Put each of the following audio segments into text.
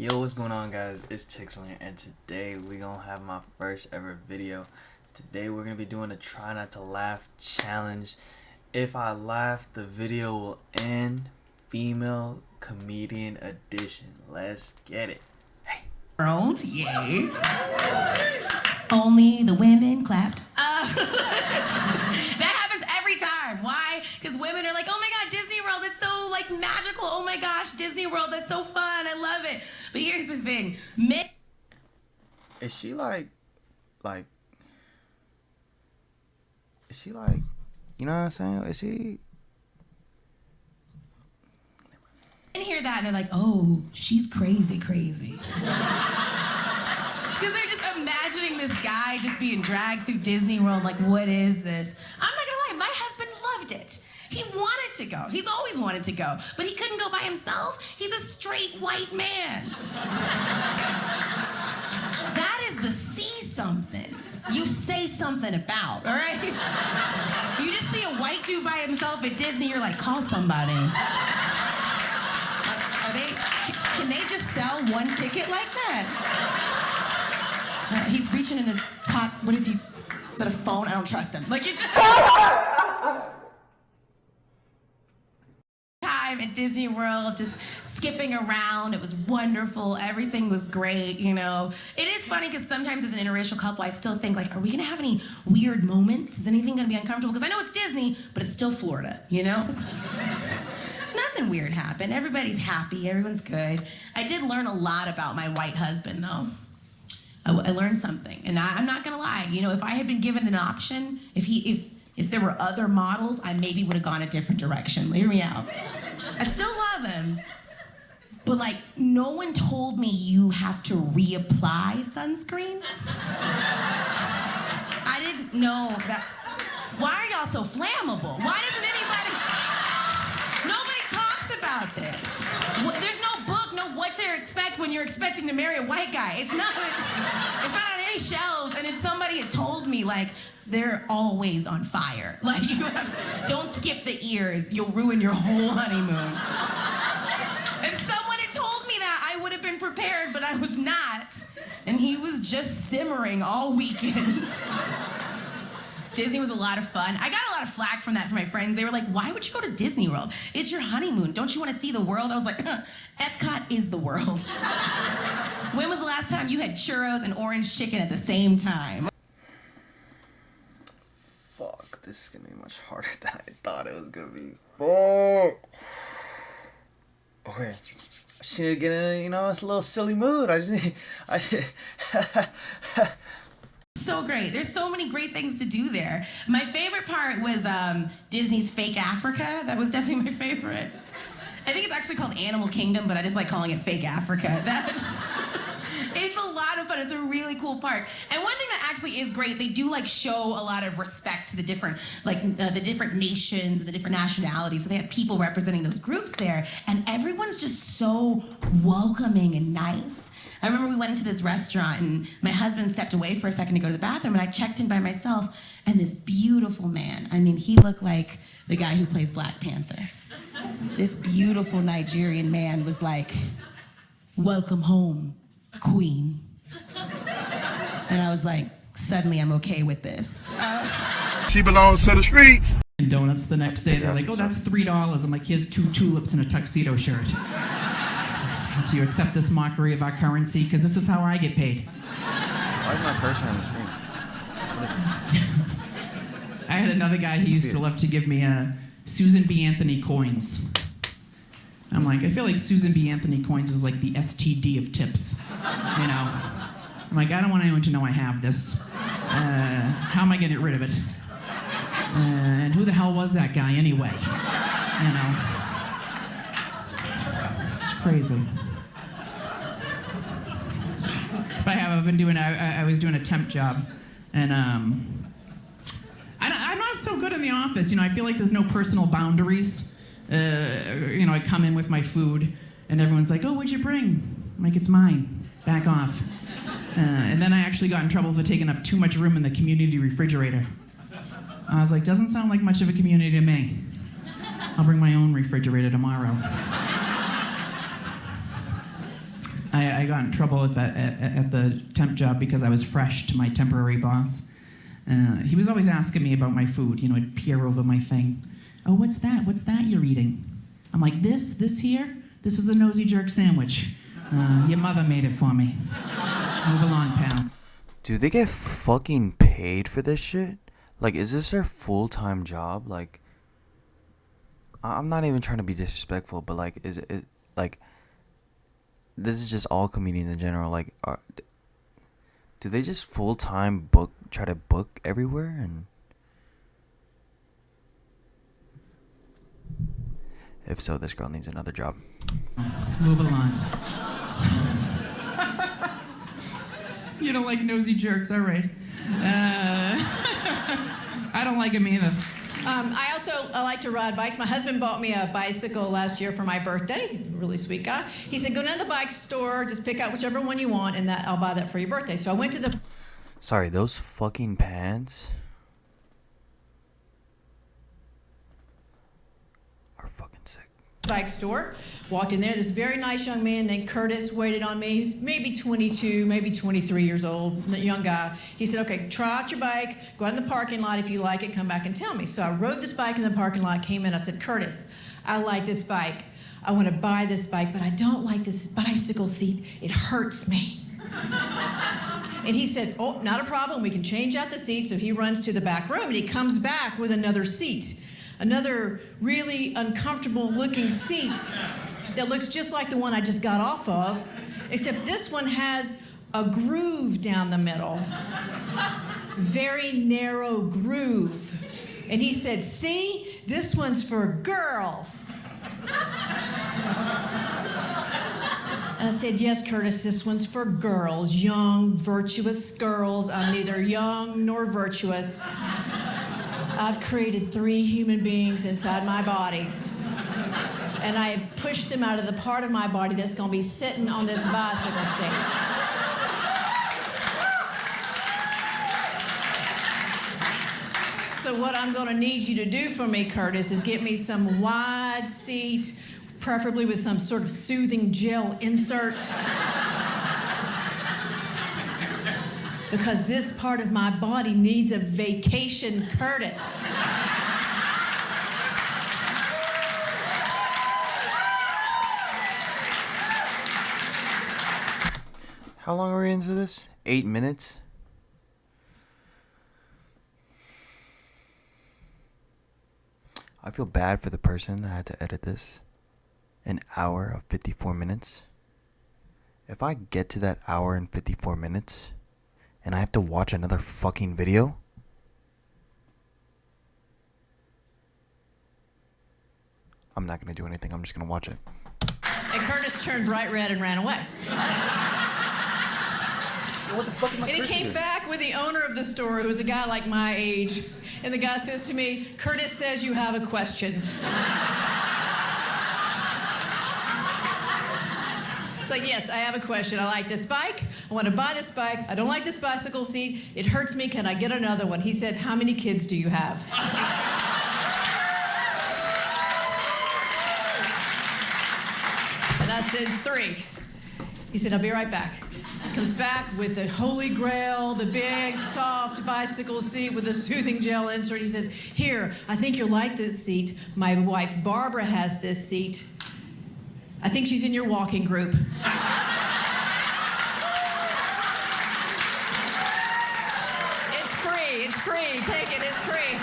Yo, what's going on, guys? It's Tixlin, and today we're gonna have my first ever video. Today we're gonna be doing a try not to laugh challenge. If I laugh, the video will end. Female comedian edition. Let's get it. Hey. World, yay. Only the women clapped. That happens every time. Why? Because women are like, oh my God, Disney World, it's so like magical. Oh my gosh, Disney World, that's so fun. I love it. But here's the thing. Is she like, you know what I'm saying? Is she? Hear that and they're like, oh, she's crazy. Because they're just imagining this guy just being dragged through Disney World. Like, what is this? I'm not gonna lie, my husband loved it. He wanted to go. He's always wanted to go, but he couldn't go by himself. He's a straight white man. That is the see something you say something about, all right? You just see a white dude by himself at Disney, you're like, call somebody. Can they just sell one ticket like that? He's reaching in his pocket. What is he? Is that a phone? I don't trust him. Like, it's just time at Disney World, just skipping around. It was wonderful. Everything was great, you know. It is funny because sometimes as an interracial couple, I still think, like, are we gonna have any weird moments? Is anything gonna be uncomfortable? Because I know it's Disney, but it's still Florida, you know? Nothing weird happened. Everybody's happy. Everyone's good. I did learn a lot about my white husband, though. I learned something, and I'm not gonna lie. You know, if I had been given an option, if there were other models, I maybe would have gone a different direction. Hear me out. I still love him, but like, no one told me you have to reapply sunscreen. I didn't know that. Why are y'all so flammable? Why doesn't anybody? Nobody talks about this. There's no book, no what to expect when you're expecting to marry a white guy. It's not on any shelves. And if somebody had told me, like, they're always on fire. Like, you have to, don't skip the ears. You'll ruin your whole honeymoon. If someone had told me that, I would have been prepared, but I was not. And he was just simmering all weekend. Disney was a lot of fun. I got a lot of flack from that from my friends. They were like, why would you go to Disney World? It's your honeymoon. Don't you want to see the world? I was like, Epcot is the world. When was the last time you had churros and orange chicken at the same time? Fuck, this is gonna be much harder than I thought it was gonna be. Fuck. Okay. I just need to get in, you know, it's a little silly mood. So great. There's so many great things to do there. My favorite part was Disney's Fake Africa. That was definitely my favorite. I think it's actually called Animal Kingdom, but I just like calling it Fake Africa. It's a lot of fun. It's a really cool park. And one thing that actually is great, they do like show a lot of respect to the different, like the different nations, the different nationalities. So they have people representing those groups there, and everyone's just so welcoming and nice. I remember we went into this restaurant and my husband stepped away for a second to go to the bathroom, and I checked in by myself, and this beautiful man, I mean, he looked like the guy who plays Black Panther. This beautiful Nigerian man was like, welcome home, queen. And I was like, suddenly I'm okay with this. She belongs to the streets. And donuts the next day, they're like, oh, that's $3. I'm like, here's 2 tulips and a tuxedo shirt. Do you accept this mockery of our currency? Because this is how I get paid. Why is my cursor on the screen? I had another guy who used to love to give me Susan B. Anthony coins. I'm like, I feel like Susan B. Anthony coins is like the STD of tips, you know? I'm like, I don't want anyone to know I have this. How am I gonna get rid of it? And who the hell was that guy anyway? You know? It's crazy. But I've been doing, I was doing a temp job, and I'm not so good in the office. You know, I feel like there's no personal boundaries. You know, I come in with my food, and everyone's like, oh, what'd you bring? I'm like, it's mine. Back off. And then I actually got in trouble for taking up too much room in the community refrigerator. I was like, doesn't sound like much of a community to me. I'll bring my own refrigerator tomorrow. I got in trouble at the temp job because I was fresh to my temporary boss. He was always asking me about my food. You know, he'd peer over my thing. Oh, what's that? What's that you're eating? I'm like, this here? This is a nosy jerk sandwich. Your mother made it for me. Move along, pal. Do they get fucking paid for this shit? Like, is this their full-time job? Like, I'm not even trying to be disrespectful, but like, is it like, this is just all comedians in general. Like, do they just full-time try to book everywhere? And if so, this girl needs another job. Move along. You don't like nosy jerks, all right. I don't like him either. I like to ride bikes. My husband bought me a bicycle last year for my birthday. He's a really sweet guy. He said, go down to the bike store, just pick out whichever one you want, and I'll buy that for your birthday. So I went to the... Sorry, those fucking pants are fucking sick. Bike store, walked in there. This very nice young man named Curtis waited on me. He's maybe 22, maybe 23 years old, a young guy. He said, okay, try out your bike, go out in the parking lot. If you like it, come back and tell me. So I rode this bike in the parking lot, came in, I said, Curtis, I like this bike. I want to buy this bike, but I don't like this bicycle seat. It hurts me. And he said, oh, not a problem. We can change out the seat. So he runs to the back room and he comes back with another seat. Another really uncomfortable looking seat that looks just like the one I just got off of, except this one has a groove down the middle. Very narrow groove. And he said, see, this one's for girls. And I said, yes, Curtis, this one's for girls, young, virtuous girls. I'm neither young nor virtuous. I've created 3 human beings inside my body. And I have pushed them out of the part of my body that's going to be sitting on this bicycle seat. So what I'm going to need you to do for me, Curtis, is get me some wide seat, preferably with some sort of soothing gel insert. Because this part of my body needs a vacation, Curtis. How long are we into this? 8 minutes? I feel bad for the person that had to edit this. An hour of 54 minutes. If I get to that hour and 54 minutes and I have to watch another fucking video, I'm not gonna do anything. I'm just gonna watch it. And Curtis turned bright red and ran away. What the fuck am I? And he came back with the owner of the store, who was a guy like my age. And the guy says to me, Curtis says you have a question. It's like, yes, I have a question. I like this bike. I want to buy this bike. I don't like this bicycle seat. It hurts me. Can I get another one? He said, how many kids do you have? And I said, 3. He said, I'll be right back. He comes back with the Holy Grail, the big, soft bicycle seat with a soothing gel insert. He said, here, I think you'll like this seat. My wife, Barbara, has this seat. I think she's in your walking group. It's free. It's free. Take it. It's free.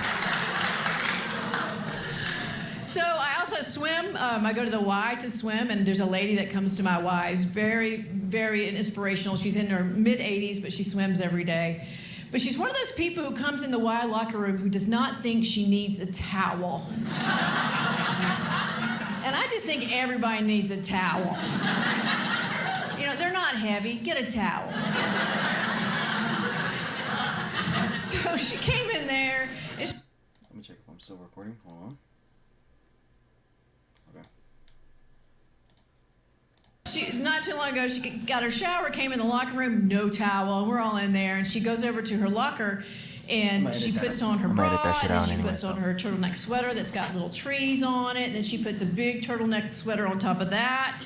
So I also swim. I go to the Y to swim, and there's a lady that comes to my Y. Who's very, very inspirational. She's in her mid-80s, but she swims every day. But she's one of those people who comes in the Y locker room who does not think she needs a towel. And I just think everybody needs a towel. You know, they're not heavy. Get a towel. So she came in there. And Let me check if I'm still recording. Hold on. Okay. not too long ago, she got her shower, came in the locker room, no towel, and we're all in there. And she goes over to her locker. And she puts on her bra, and then she puts on her turtleneck sweater that's got little trees on it, and then she puts a big turtleneck sweater on top of that.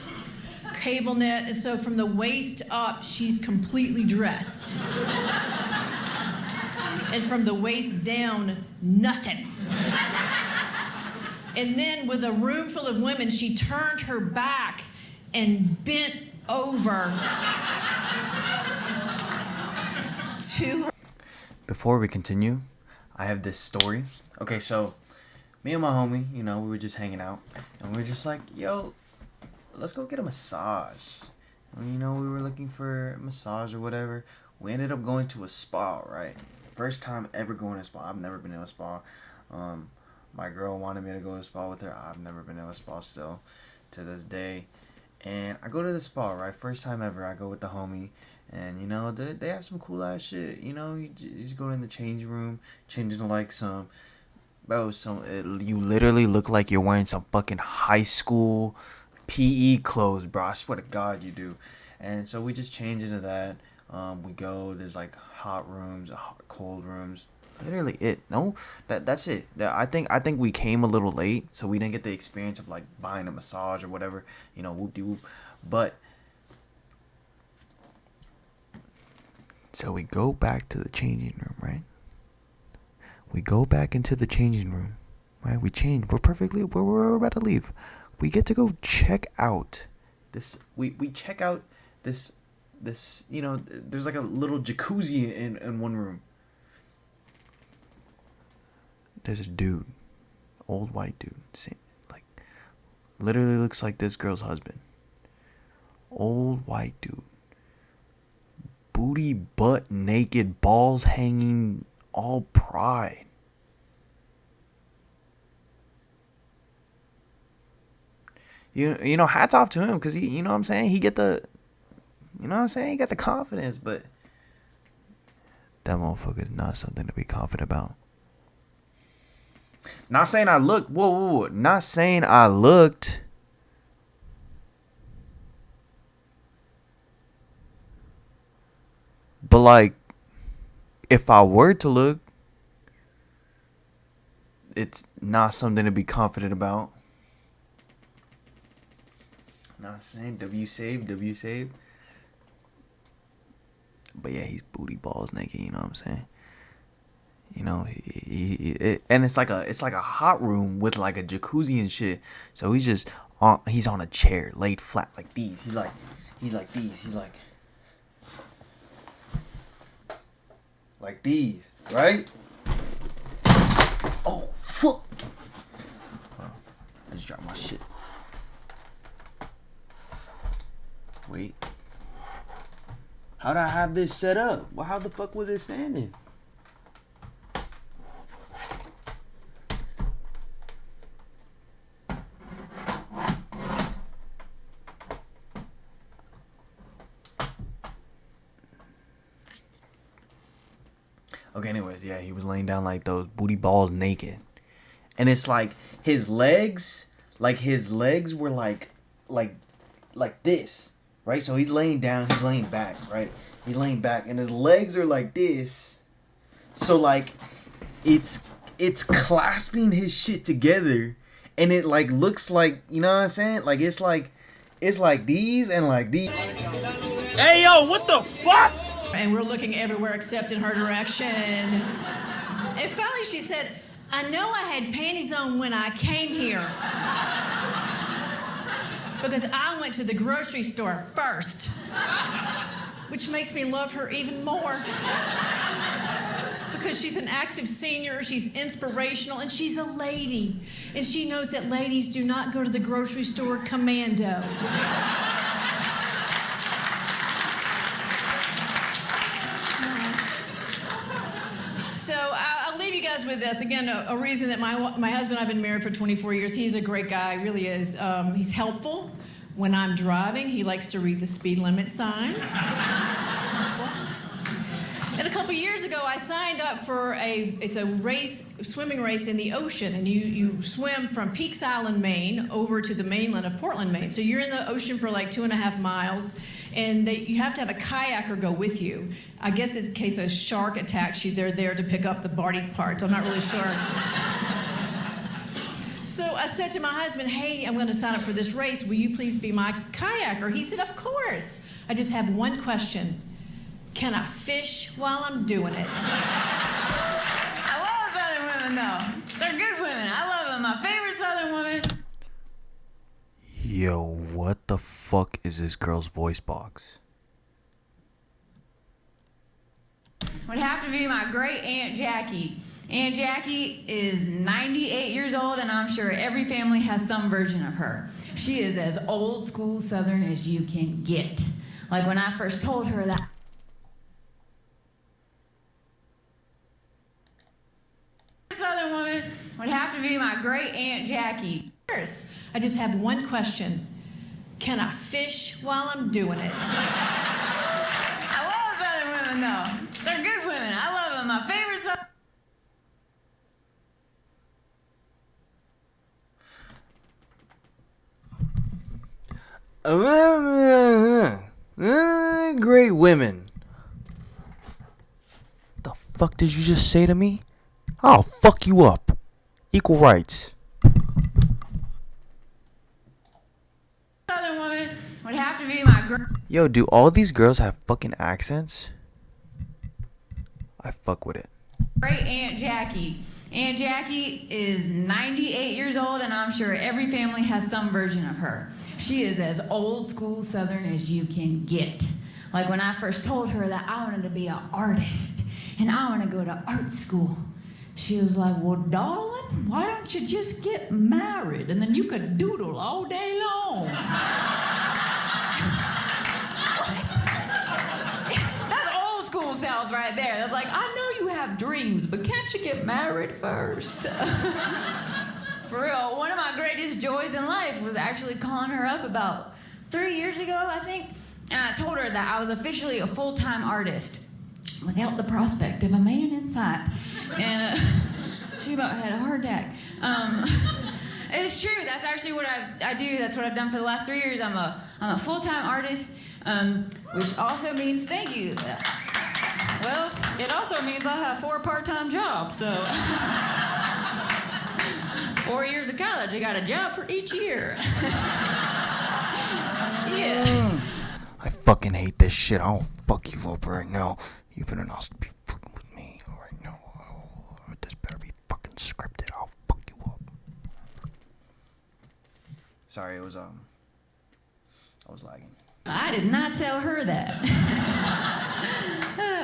cable net, and so from the waist up, she's completely dressed. And from the waist down, nothing. And then with a room full of women, she turned her back and bent over to her. Before we continue, I have this story. Okay, so me and my homie, we were just hanging out, and we were just like, yo, let's go get a massage. And, we were looking for a massage or whatever. We ended up going to a spa, right? First time ever going to a spa. I've never been in a spa. My girl wanted me to go to a spa with her. I've never been in a spa still to this day. And I go to the spa, right? First time ever. I go with the homie. And, they have some cool ass shit. You just go in the changing room, change into like some, bro, you literally look like you're wearing some fucking high school PE clothes, bro. I swear to God you do. And so we just change into that. We go, there's like hot rooms, cold rooms. Literally it. No, that's it. I think we came a little late, so we didn't get the experience of like buying a massage or whatever, whoop-de-whoop. But so we go back to the changing room, right? We go back into the changing room, right? We change. We're about to leave. We get to go check out this. We check out this. There's like a little jacuzzi in one room. There's a dude, old white dude, like literally looks like this girl's husband. Old white dude, booty, butt naked, balls hanging, all pride. Hats off to him, because he, you know what I'm saying, he got the confidence, but that motherfucker is not something to be confident about. Not saying I looked, whoa, not saying I looked. But like, if I were to look, it's not something to be confident about. Not saying W save. But yeah, he's booty balls naked, you know what I'm saying? And it's like a hot room with like a jacuzzi and shit. So he's on a chair laid flat like these. He's like these, right? Oh fuck! I just dropped my shit. Wait. How'd I have this set up? Well, how the fuck was it standing? Okay, anyways, yeah, he was laying down like those booty balls naked. And it's like his legs were like this, right? So he's laying down, he's laying back, right? He's laying back and his legs are like this. So like it's clasping his shit together and it like looks like, you know what I'm saying? Like it's like these and like these. Hey, yo, what the fuck? And we're looking everywhere except in her direction. And finally she said, I know I had panties on when I came here. Because I went to the grocery store first. Which makes me love her even more. Because she's an active senior, she's inspirational, and she's a lady. And she knows that ladies do not go to the grocery store commando. So I'll leave you guys with this. Again, a reason that my husband and I have been married for 24 years. He's a great guy, really is. He's helpful. When I'm driving, he likes to read the speed limit signs. And a couple years ago, I signed up for a swimming race in the ocean, and you swim from Peaks Island, Maine, over to the mainland of Portland, Maine. So you're in the ocean for like 2.5 miles, and you have to have a kayaker go with you. I guess in case a shark attacks you, they're there to pick up the body parts. I'm not really sure. So I said to my husband, hey, I'm going to sign up for this race. Will you please be my kayaker? He said, of course. I just have one question. Can I fish while I'm doing it? I love Southern women, though. They're good women. I love them. My favorite Southern woman. Yo, what the fuck is this girl's voice box? Would have to be my great Aunt Jackie. Aunt Jackie is 98 years old, and I'm sure every family has some version of her. She is as old school Southern as you can get. Like when I first told her that. Southern woman would have to be my great Aunt Jackie. First, I just have one question. Can I fish while I'm doing it? I love Southern women, though. They're good women. I love them. My favorite Southern. Great women. The fuck did you just say to me? I'll fuck you up. Equal rights. Southern woman would have to be my Yo, do all these girls have fucking accents? I fuck with it. great Aunt Jackie. Aunt Jackie is 98 years old, and I'm sure every family has some version of her. She is as old school Southern as you can get. Like when I first told her that I wanted to be an artist and I want to go to art school, she was like, well, darling, why don't you just get married and then you could doodle all day long? That's old school South right there. That's like, I know you have dreams, but can't you get married first? For real, one of my greatest joys in life was actually calling her up about 3 years ago, I think, and I told her that I was officially a full-time artist without the prospect of a man in sight. And she about had a heart attack. It's true. That's actually what I do. That's what I've done for the last 3 years. I'm a full-time artist, which also means thank you. Well, it also means I have 4 part-time jobs. So 4 years of college, I got a job for each year. Yeah. I fucking hate this shit. I'll fuck you up right now. You better not be fucking with me right now. Oh, this better be fucking scripted. I'll fuck you up. Sorry, it was I was lagging. I did not tell her that.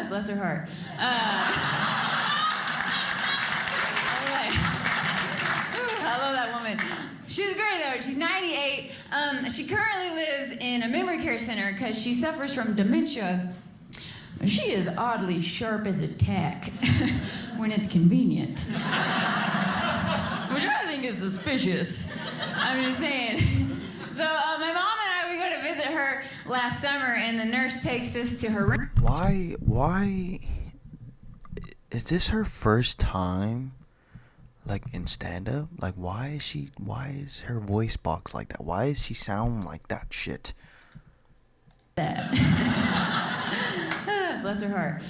Bless her heart. I love that woman. She's great though. She's 98. She currently lives in a memory care center because she suffers from dementia. She is oddly sharp as a tack when it's convenient. Which I think is suspicious. I'm just saying. So my mom and I, we go to visit her last summer, and the nurse takes us to her room. Why is this her first time like in stand-up? Like why is her voice box like that? Why does she sound like that shit? That. Bless her heart.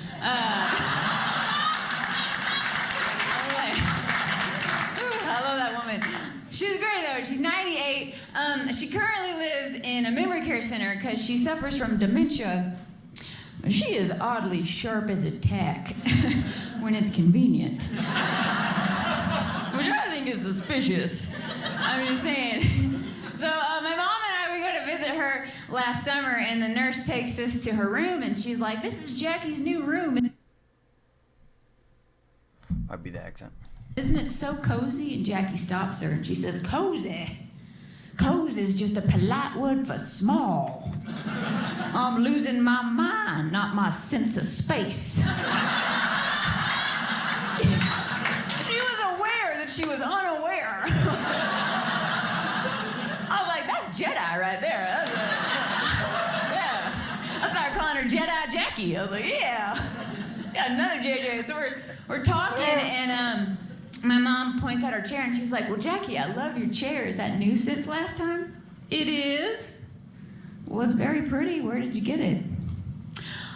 I love that woman. She's great though. She's 98. She currently lives in a memory care center because she suffers from dementia. She is oddly sharp as a tack when it's convenient. Which I think is suspicious. I'm just saying. So my mom and I, we go to visit her last summer, and the nurse takes us to her room, and she's like, this is Jackie's new room. Might be the accent. Isn't it so cozy? And Jackie stops her, and she says, cozy? Cozy is just a polite word for small. I'm losing my mind, not my sense of space. She was aware that she was unaware. I was like, that's Jedi right there. Yeah. I started calling her Jedi Jackie. I was like, yeah. Got another JJ. So we're talking, and my mom points out her chair, and she's like, well, Jackie, I love your chair. Is that new since last time? It is. Well, it's very pretty. Where did you get it?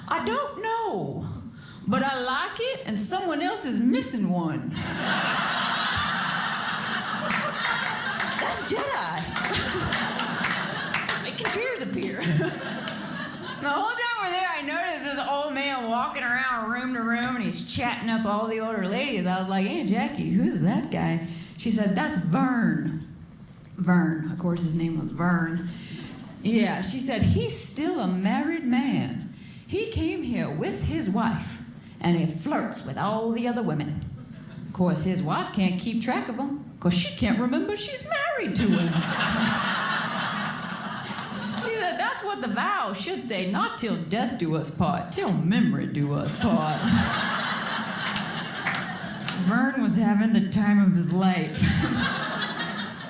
I don't know, but I like it, and someone else is missing one. Last Jedi. Making chairs appear. The whole time we're there, I noticed this old man walking around room to room, and he's chatting up all the older ladies. I was like, Aunt Jackie, who's that guy? She said, that's Vern. Vern, of course his name was Vern. Yeah, she said, he's still a married man. He came here with his wife, and he flirts with all the other women. Of course, his wife can't keep track of him, because she can't remember she's married to him. She said, that's what the vow should say, not till death do us part, till memory do us part. Vern was having the time of his life.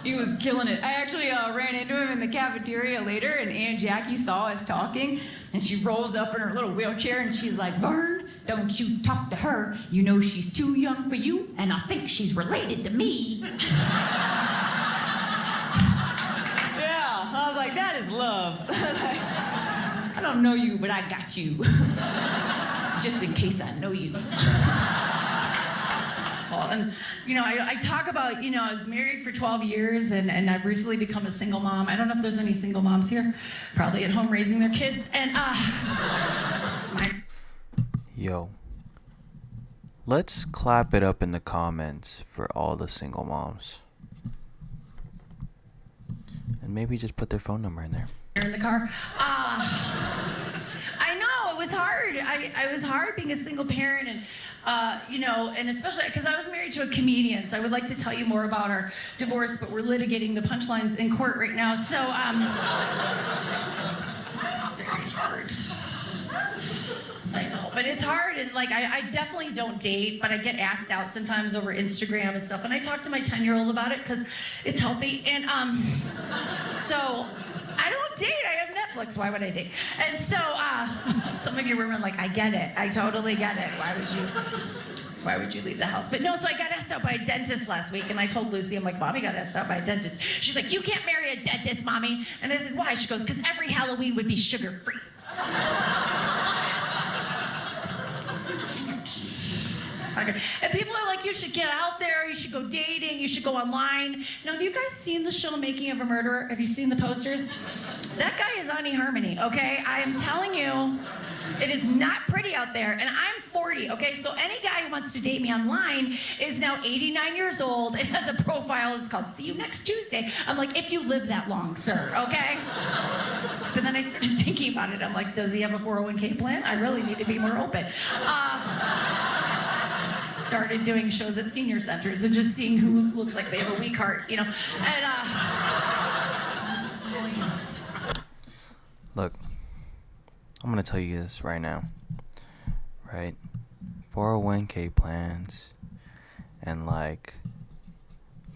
He was killing it. I actually ran into him in the cafeteria later, and Aunt Jackie saw us talking, and she rolls up in her little wheelchair, and she's like, Vern, don't you talk to her. You know she's too young for you, and I think she's related to me. Yeah, I was like, that is love. I was like, I don't know you, but I got you. Just in case I know you. And, you know, I talk about, you know, I was married for 12 years and I've recently become a single mom. I don't know if there's any single moms here, probably at home raising their kids. And, Yo, let's clap it up in the comments for all the single moms. And maybe just put their phone number in there. in the car. I know, it was hard. I was hard being a single parent and, you know, and especially because I was married to a comedian, so I would like to tell you more about our divorce, but we're litigating the punchlines in court right now, so, it's very hard. I know, but it's hard, and like, I definitely don't date, but I get asked out sometimes over Instagram and stuff, and I talk to my 10-year-old about it, because it's healthy, and, so, I don't date, I have Netflix, why would I date? And so, some of you were like, I get it, I totally get it, why would you leave the house? But no, so I got asked out by a dentist last week, and I told Lucy, I'm like, Mommy got asked out by a dentist. She's like, you can't marry a dentist, Mommy. And I said, why? She goes, because every Halloween would be sugar-free. And people are like, you should get out there, you should go dating, you should go online. Now, have you guys seen the show Making of a Murderer? Have you seen the posters? That guy is on eHarmony, okay? I am telling you, it is not pretty out there, and I'm 40, okay? So any guy who wants to date me online is now 89 years old and has a profile that's called See You Next Tuesday. I'm like, if you live that long, sir, okay? But then I started thinking about it. I'm like, does he have a 401k plan? I really need to be more open. Started doing shows at senior centers and just seeing who looks like they have a weak heart, you know? And, Look, I'm gonna tell you this right now, right? 401k plans and like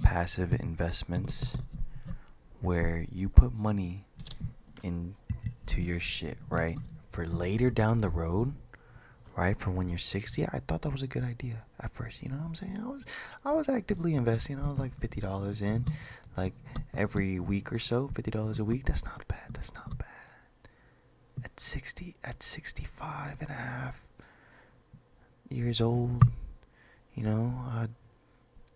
passive investments where you put money into your shit, right? For later down the road, right? For when you're 60, I thought that was a good idea at first, you know what I'm saying? I was actively investing. I was like $50 in, like every week or so, $50 a week. That's not bad. That's not bad. At 65 and a half years old, you know,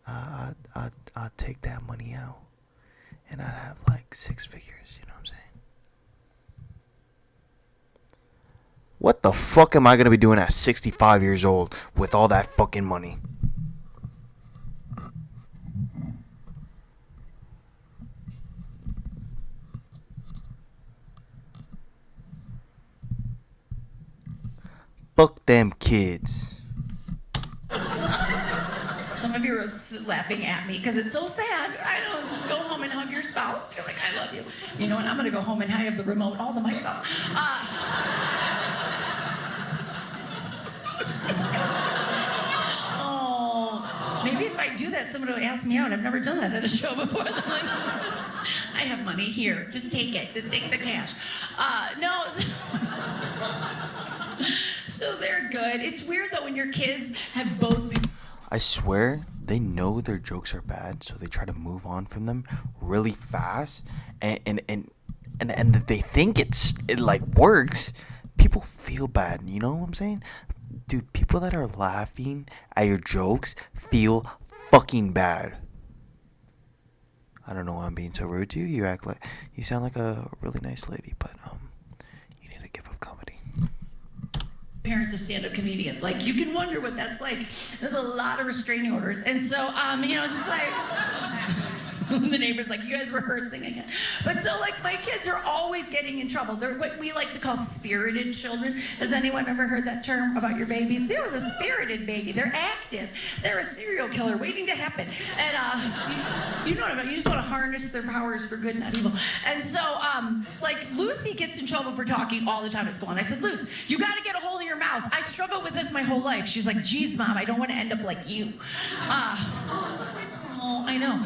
I'd take that money out and I'd have like 6 figures, you know what I'm saying? What the fuck am I gonna be doing at 65 years old with all that fucking money? Fuck them kids. some of you are laughing at me because it's so sad. I know, just go home and hug your spouse. You're like, I love you. You know, and I'm gonna go home and have the remote, all the mics off. Maybe if I do that, someone will ask me out. I've never done that at a show before. They're like, I have money here. Just take it. Just take the cash. No. So they're good. It's weird though when your kids have both been. I swear they know their jokes are bad, so they try to move on from them really fast, and they think it like works. People feel bad. You know what I'm saying? Dude, people that are laughing at your jokes feel fucking bad. I don't know why I'm being so rude to you. You sound like a really nice lady, but you need to give up comedy. Parents of stand-up comedians. Like, you can wonder what that's like. There's a lot of restraining orders. And so, it's just like, the neighbor's like, you guys rehearsing again. But so, like, my kids are always getting in trouble. They're what we like to call spirited children. Has anyone ever heard that term about your babies? There was a spirited baby. They're active. They're a serial killer waiting to happen. And, you know what I mean? You just want to harness their powers for good, not evil. And so, like, Lucy gets in trouble for talking all the time at school. And I said, Luce, you got to get a hold of your mouth. I struggled with this my whole life. She's like, geez, Mom, I don't want to end up like you. Oh, I know.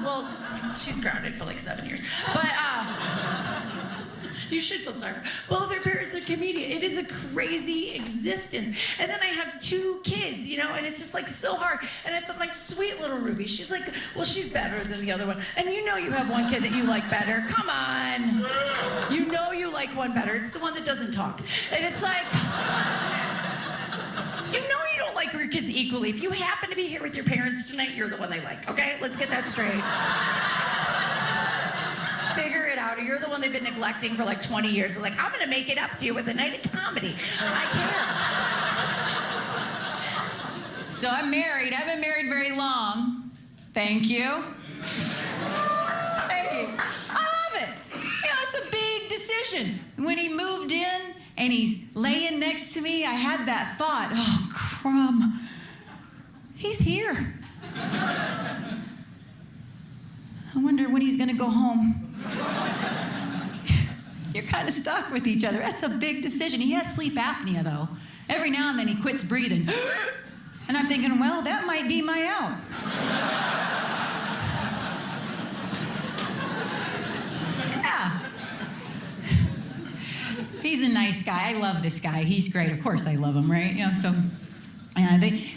Well, she's grounded for like 7 years. But, you should feel sorry. Both their parents are comedians. It is a crazy existence. And then I have 2 kids, and it's just like so hard. And I thought my sweet little Ruby, she's like, well, she's better than the other one. And you have one kid that you like better. Come on. You like one better. It's the one that doesn't talk. And it's like, you don't like your kids equally. If you happen to be here with your parents tonight, you're the one they like, okay? Let's get that straight. Figure it out. You're the one they've been neglecting for like 20 years. They're like, I'm gonna make it up to you with a night of comedy. I can't. So I'm married. I haven't been married very long. Thank you. Thank you. I love it. It's a big decision. When he moved in and he's laying next to me, I had that thought, oh, crumb. He's here. I wonder when he's gonna go home. You're kind of stuck with each other. That's a big decision. He has sleep apnea, though. Every now and then he quits breathing. And I'm thinking, well, that might be my out. Yeah. He's a nice guy. I love this guy. He's great. Of course I love him, right?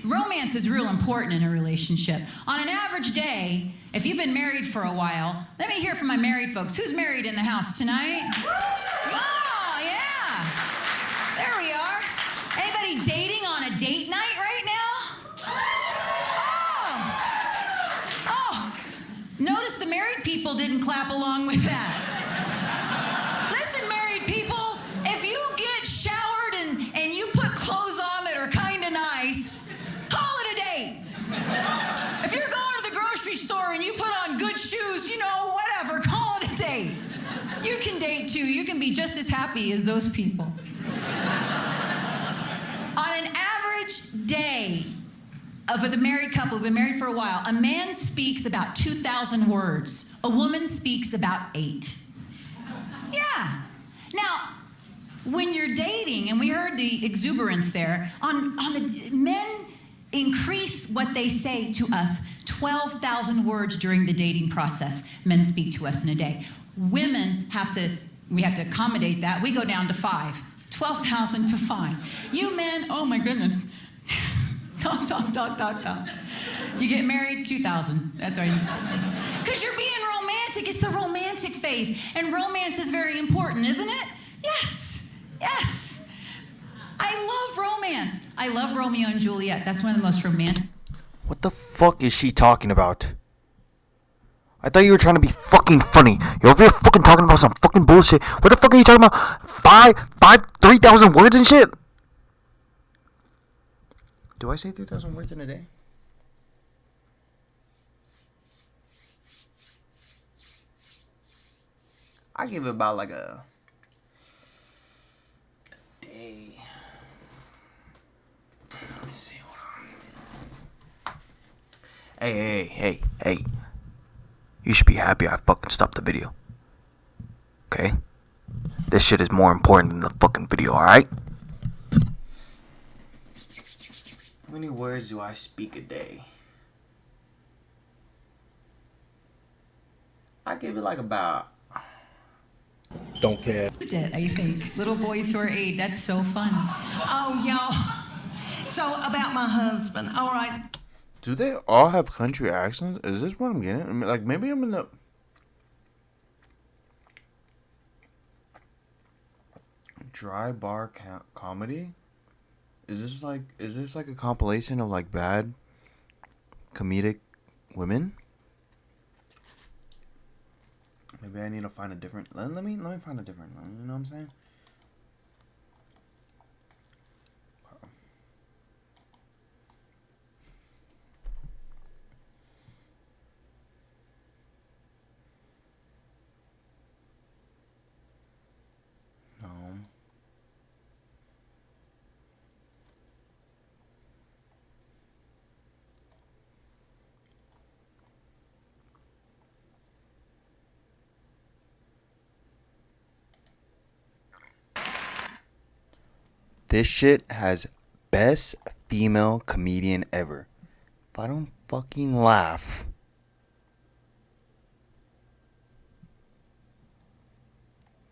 Romance is real important in a relationship. On an average day, if you've been married for a while, let me hear from my married folks. Who's married in the house tonight? Oh, yeah. There we are. Anybody dating on a date night right now? Oh. Notice the married people didn't clap along with that. Listen, married people, if you get showered and you put clothes on that are kind of nice, call it a date. If you're going to the grocery store and you put on good shoes, whatever, call it a date. You can date too. You can be just as happy as those people. On an average day for the married couple who've been married for a while, a man speaks about 2,000 words. A woman speaks about 8. Yeah. Now, when you're dating, and we heard the exuberance there, on the men increase what they say to us 12,000 words during the dating process. Men speak to us in a day. Women we have to accommodate that. We go down to 5. 12,000 to 5. You men, oh my goodness. Talk. You get married, 2,000. That's right. Because you're being romantic. It's the romantic phase. And romance is very important, isn't it? Yes. I love romance. I love Romeo and Juliet. That's one of the most romantic. What the fuck is she talking about? I thought you were trying to be fucking funny. You're over here fucking talking about some fucking bullshit. What the fuck are you talking about? 3,000 words and shit? Do I say 3,000 words in a day? I give it about like a day. Let me see. Hold on. Hey. You should be happy I fucking stopped the video. Okay? This shit is more important than the fucking video, alright? How many words do I speak a day? I give it like about... Don't care. I think. Little boys who are 8, that's so fun. Oh, y'all. So, about my husband. All right. Do they all have country accents? Is this what I'm getting? I mean, like, maybe I'm in the... Dry bar comedy? Is this like a compilation of like bad comedic women? Maybe I need to find a different. Let me find a different one. You know what I'm saying? No. This shit has best female comedian ever. If I don't fucking laugh.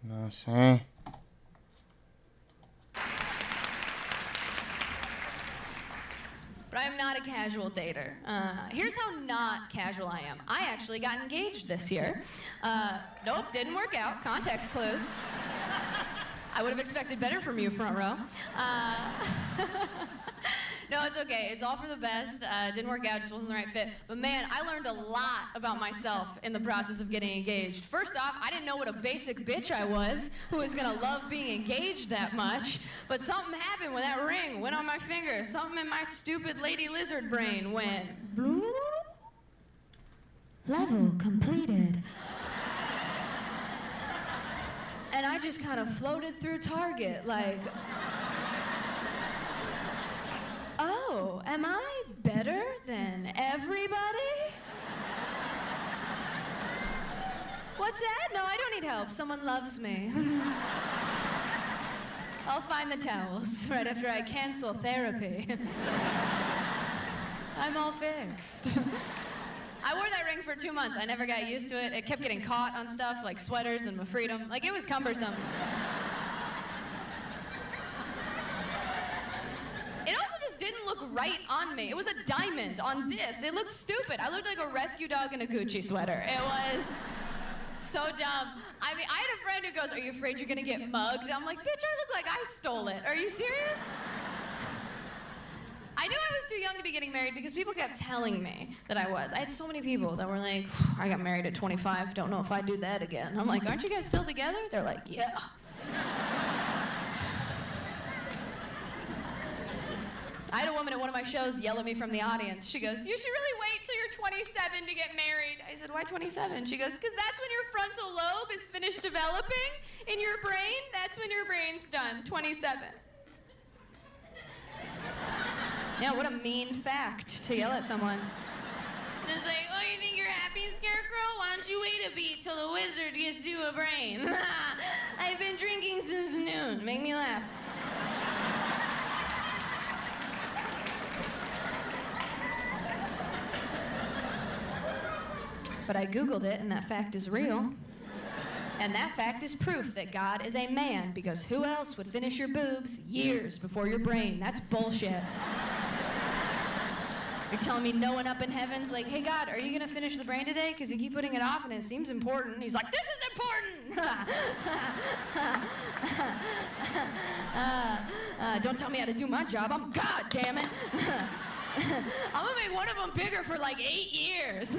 You know what I'm saying? But I'm not a casual dater. Here's how not casual I am. I actually got engaged this year. Nope, didn't work out. Context clues. I would have expected better from you, front row. No, it's okay. It's all for the best. Didn't work out, just wasn't the right fit. But man, I learned a lot about myself in the process of getting engaged. First off, I didn't know what a basic bitch I was, who was gonna love being engaged that much. But something happened when that ring went on my finger. Something in my stupid lady lizard brain went bloop. Level completed. And I just kind of floated through Target like, oh, am I better than everybody? What's that? No, I don't need help. Someone loves me. I'll find the towels right after I cancel therapy. I'm all fixed. I wore that ring for 2 months. I never got used to it. It kept getting caught on stuff like sweaters and my freedom. Like, it was cumbersome. It also just didn't look right on me. It was a diamond on this. It looked stupid. I looked like a rescue dog in a Gucci sweater. It was so dumb. I mean, I had a friend who goes, "Are you afraid you're gonna get mugged?" I'm like, bitch, I look like I stole it. Are you serious? I knew I was too young to be getting married because people kept telling me that I was. I had so many people that were like, I got married at 25, don't know if I'd do that again. I'm like, aren't you guys still together? They're like, yeah. I had a woman at one of my shows yell at me from the audience. She goes, "You should really wait till you're 27 to get married." I said, "Why 27? She goes, "Because that's when your frontal lobe is finished developing in your brain. That's when your brain's done, 27. Yeah, what a mean fact to yell at someone. It's like, "Oh, you think you're happy, Scarecrow? Why don't you wait a beat till the wizard gets you a brain?" I've been drinking since noon. Make me laugh. But I Googled it, and that fact is real. And that fact is proof that God is a man, because who else would finish your boobs years before your brain? That's bullshit. You're telling me no one up in heaven's like, "Hey, God, are you going to finish the brain today? Because you keep putting it off, and it seems important." He's like, "This is important!" Don't tell me how to do my job. I'm God, damn it. I'm going to make one of them bigger for like 8 years.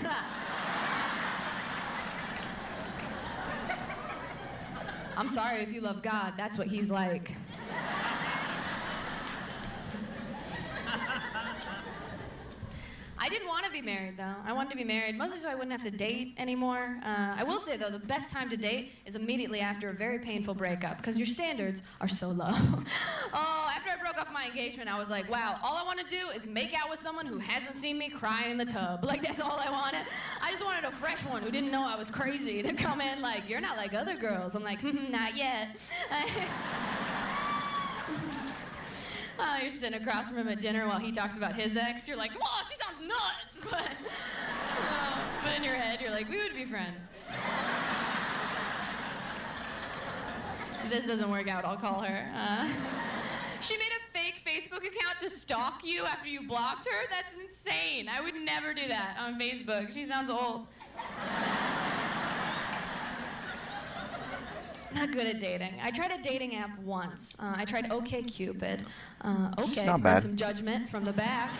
I'm sorry if you love God. That's what he's like. I didn't want to be married, though. I wanted to be married, mostly so I wouldn't have to date anymore. I will say, though, the best time to date is immediately after a very painful breakup, because your standards are so low. Oh, after I broke off my engagement, I was like, wow, all I want to do is make out with someone who hasn't seen me cry in the tub. Like, that's all I wanted. I just wanted a fresh one who didn't know I was crazy to come in like, "You're not like other girls." I'm like, not yet. Oh, you're sitting across from him at dinner while he talks about his ex. You're like, "Whoa, she sounds nuts." But in your head, you're like, "We would be friends." If this doesn't work out, I'll call her. She made a fake Facebook account to stalk you after you blocked her? That's insane. I would never do that on Facebook. She sounds old. Not good at dating. I tried a dating app once. I tried OkCupid. Okay, not heard bad. some judgment from the back.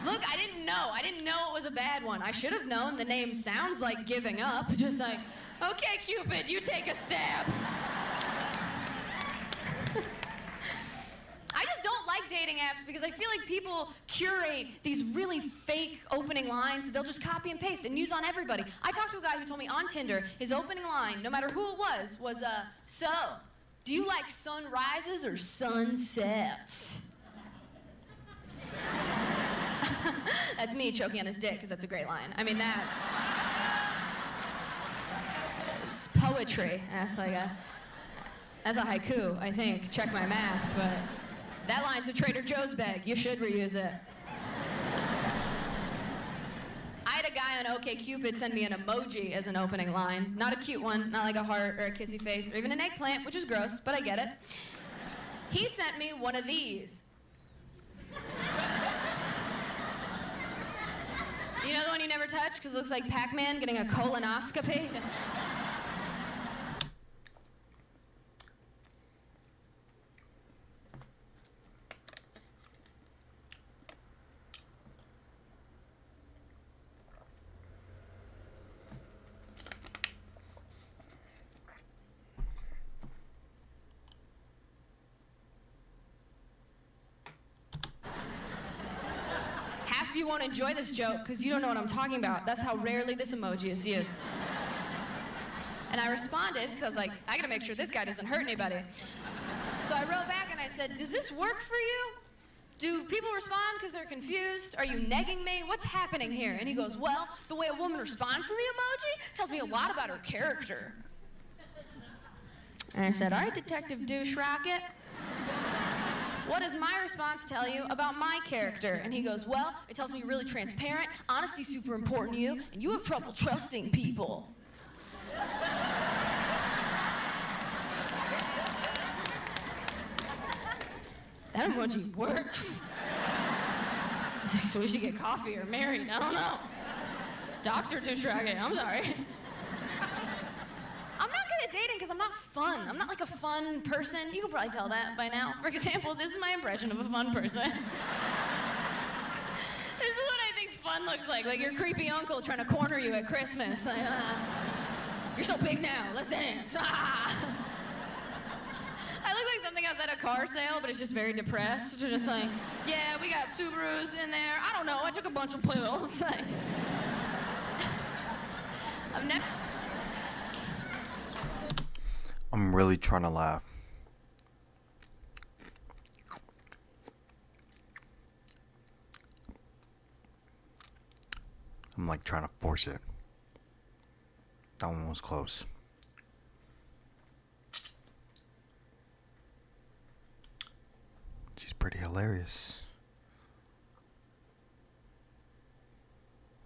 Look, I didn't know. I didn't know it was a bad one. I should have known. The name sounds like giving up. Just like, okay, Cupid, you take a stab. I just don't like dating apps because I feel like people curate these really fake opening lines that they'll just copy and paste and use on everybody. I talked to a guy who told me on Tinder, his opening line, no matter who it was, so, do you like sunrises or sunsets? That's me choking on his dick, because that's a great line. I mean, it's poetry. That's a haiku, I think. Check my math, but that line's a Trader Joe's bag. You should reuse it. I had a guy on OkCupid send me an emoji as an opening line. Not a cute one, not like a heart or a kissy face or even an eggplant, which is gross, but I get it. He sent me one of these. You know the one you never touch because it looks like Pac-Man getting a colonoscopy? You won't enjoy this joke because you don't know what I'm talking about. That's how rarely this emoji is used. And I responded because I was like, I gotta make sure this guy doesn't hurt anybody. So I wrote back and I said, does this work for you? Do people respond because they're confused? Are you negging me? What's happening here? And he goes, well, the way a woman responds to the emoji tells me a lot about her character. And I said, all right, Detective Douche Rocket. What does my response tell you about my character? And he goes, well, it tells me you're really transparent, honesty's super important to you, and you have trouble trusting people. That emoji works. So we should get coffee or married, I don't know. Dr. Tushrage, I'm sorry. I'm not good at dating because I'm not fun. I'm not like a fun person. You can probably tell that by now. For example, this is my impression of a fun person. This is what I think fun looks like your creepy uncle trying to corner you at Christmas. Like, you're so big now, let's dance. I look like something outside a car sale, but it's just very depressed. Just like, yeah, we got Subarus in there. I don't know, I took a bunch of pills. Like, I'm really trying to laugh. I'm like trying to force it. That one was close. She's pretty hilarious.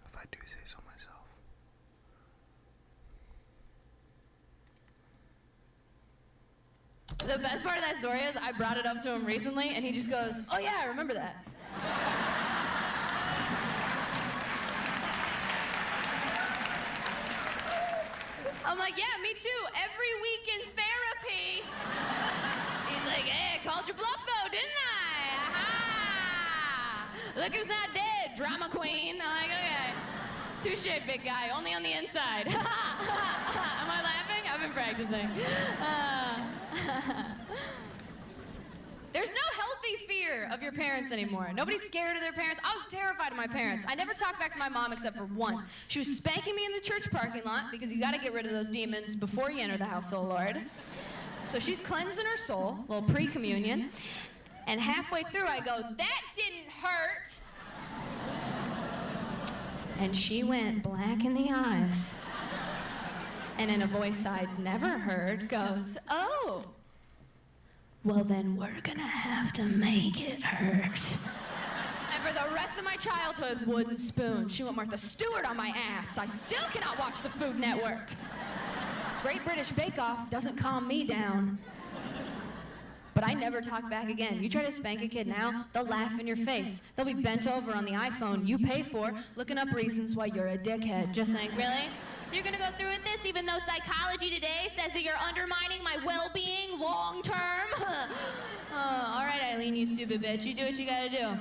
If I do say so myself. The best part of that story is I brought it up to him recently, and he just goes, oh yeah, I remember that. I'm like, yeah, me too. Every week in therapy. He's like, hey, I called your bluff though, didn't I? Aha! Look who's not dead, drama queen. I'm like, okay. Touche, big guy, only on the inside. Am I laughing? I've been practicing. There's no healthy fear of your parents anymore. Nobody's scared of their parents. I was terrified of my parents. I never talked back to my mom except for once. She was spanking me in the church parking lot because you gotta get rid of those demons before you enter the house of the Lord. So she's cleansing her soul, a little pre-communion, and halfway through I go, that didn't hurt. And she went black in the eyes. And in a voice I'd never heard goes, oh. Well, then we're gonna have to make it hurt. And for the rest of my childhood, wooden spoon. She went Martha Stewart on my ass. I still cannot watch the Food Network. Great British Bake Off doesn't calm me down. But I never talk back again. You try to spank a kid now, they'll laugh in your face. They'll be bent over on the iPhone you pay for, looking up reasons why you're a dickhead. Just saying, really? You're gonna go through with this even though psychology today says that you're undermining my well-being long term? All right, Eileen, you stupid bitch. You do what you gotta do.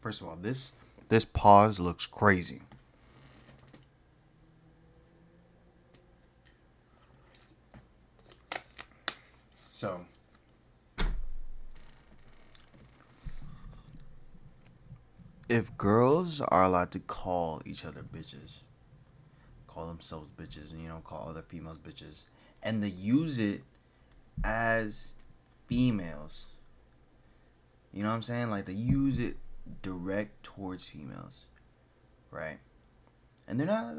First of all, this pause looks crazy. So, if girls are allowed to call each other bitches, call themselves bitches, and call other females bitches, and they use it as females, you know what I'm saying? Like, they use it direct towards females, right? And they're not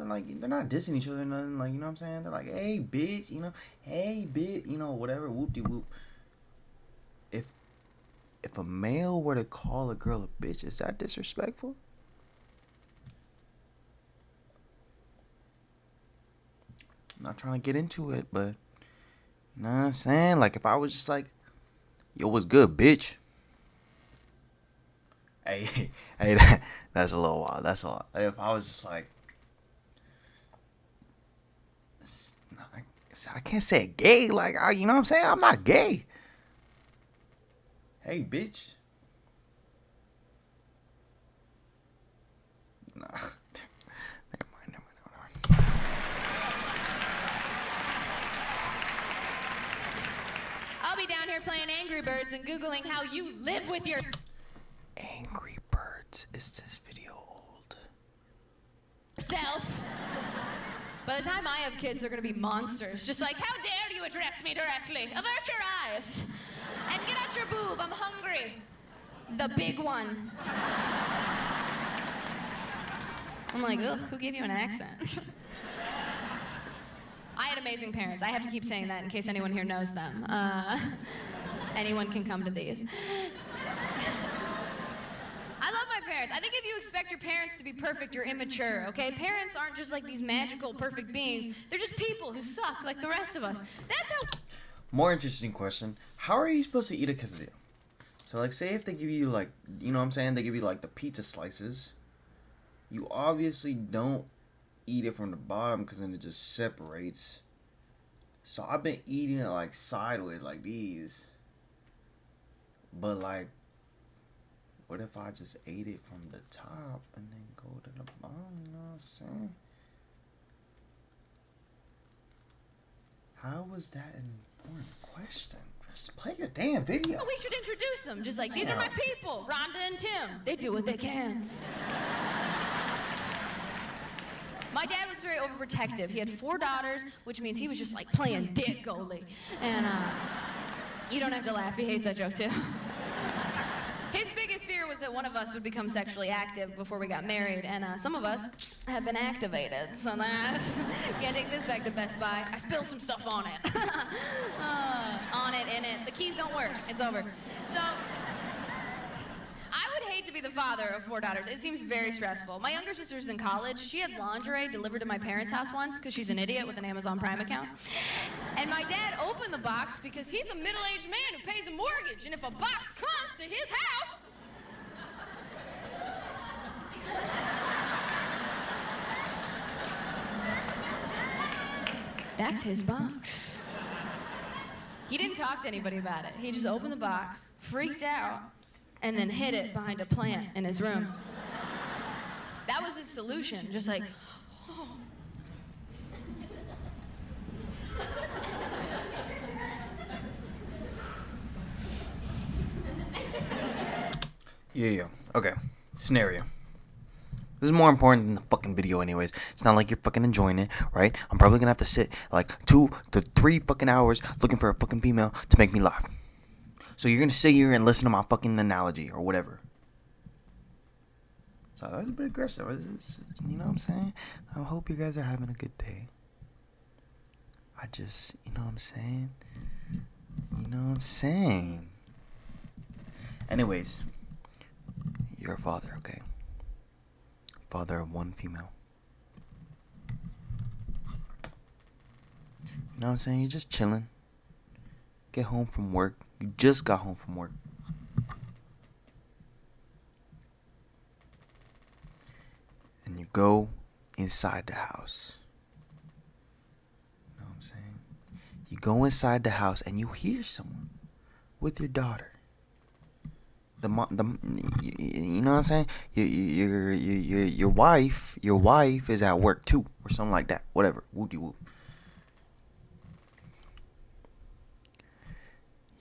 dissing each other or nothing, like, you know what I'm saying? They're like, hey, bitch, hey, bitch, whatever, whoop-de-whoop. If a male were to call a girl a bitch, is that disrespectful? I'm not trying to get into it, but, you know what I'm saying? Like, if I was just like, yo, what's good, bitch? Hey, that's a little wild. That's all. If I was just like, I can't say gay. Like, you know what I'm saying? I'm not gay. Hey, bitch. Nah. Never mind. I'll be down here playing Angry Birds and Googling how you live with your Angry Birds. Is this video old? self. By the time I have kids, they're gonna be monsters. Just like, how dare you address me directly? Avert your eyes. And get out your boob, I'm hungry. The big one. I'm like, ugh, who gave you an accent? I had amazing parents. I have to keep saying that in case anyone here knows them. Anyone can come to these. I love my parents. I think if you expect your parents to be perfect, you're immature, okay? Parents aren't just like these magical, perfect beings. They're just people who suck like the rest of us. That's how... More interesting question. How are you supposed to eat a quesadilla? So, like, say if they give you, like, you know what I'm saying? They give you, like, the pizza slices. You obviously don't eat it from the bottom because then it just separates. So, I've been eating it, like, sideways like these. But, like, what if I just ate it from the top and then go to the bottom? You know what I'm saying? How was that an important question? Just play your damn video. We should introduce them. Just like, these are my people, Rhonda and Tim. They do what they can. My dad was very overprotective. He had 4 daughters, which means he was just like playing dick goalie. And you don't have to laugh. He hates that joke too. His biggest fear was that one of us would become sexually active before we got married, and some of us have been activated. So that's... Can't take this back to Best Buy. I spilled some stuff on it. On it, in it. The keys don't work. It's over. So... I would hate to be the father of 4 daughters. It seems very stressful. My younger sister's in college. She had lingerie delivered to my parents' house once because she's an idiot with an Amazon Prime account. And my dad opened the box because he's a middle-aged man who pays a mortgage. And if a box comes to his house... That's his box. He didn't talk to anybody about it. He just opened the box, freaked out, and then hid it behind a plant in his room. That was his solution, just like, oh. Yeah. Okay. Scenario. This is more important than the fucking video anyways. It's not like you're fucking enjoying it, right? I'm probably gonna have to sit like 2 to 3 fucking hours looking for a fucking female to make me laugh. So you're gonna sit here and listen to my fucking analogy or whatever. So that was a bit aggressive. You know what I'm saying? I hope you guys are having a good day. I just, you know what I'm saying? You know what I'm saying? Anyways, you're a father, okay? Father of 1 female. You know what I'm saying? You're just chilling. Get home from work. You just got home from work. And you go inside the house. You know what I'm saying? You go inside the house and you hear someone with your daughter. you know what I'm saying? Your wife is at work too, or something like that. Whatever. Whoop-de whoop.